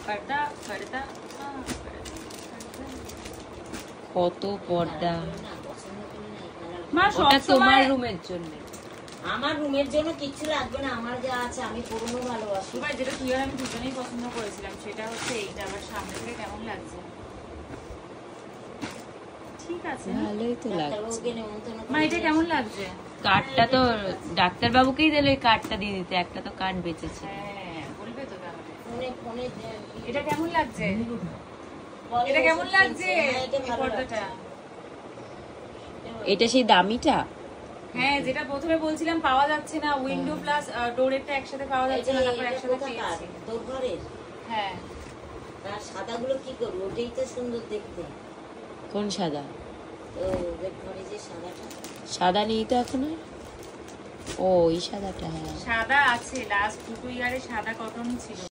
पर्दा पर्दा কত পর্দা। মা ওটা তোমার রুমের জন্য। আমার রুমের জন্য কিছু লাগবে না, আমার যা আছে আমি পুরনো ভালোবাসি। ভাই যেটা কি আমি দুজনেই পছন্দ করেছিলাম সেটা হচ্ছে এইটা। আবার সামনে থেকে কেমন লাগছে? ঠিক আছে, ভালোই তো লাগছে। মা এটা কেমন লাগছে? কার্ডটা তো ডাক্তার বাবুকেই দিলে, ওই কার্ডটা দিয়ে দিতে, একটা তো কার্ড বেঁচেছে। হ্যাঁ বলবে তো তাহলে। ফোনে ফোনে এটা কেমন লাগছে? এটা কেমন লাগছে পর্দাটা? এটা সেই দামিটা? হ্যাঁ, যেটা প্রথমে বলছিলাম পাওয়া যাচ্ছে না, উইন্ডো প্লাস ডোরেরটা একসাথে পাওয়া যাচ্ছে না, তারপর একসাথে পেয়েছি। তোর ঘরের? হ্যাঁ। তার সাদাগুলো কি করবো? ওটাই তো সুন্দর দেখতে। কোন সাদা? তো ওদের ঘরে যে সাদাটা। সাদা নেই তো এখন। ও ওই সাদাটা। হ্যাঁ সাদা আছে, লাস্ট 2 ইয়ারে সাদা কটনই ছিল।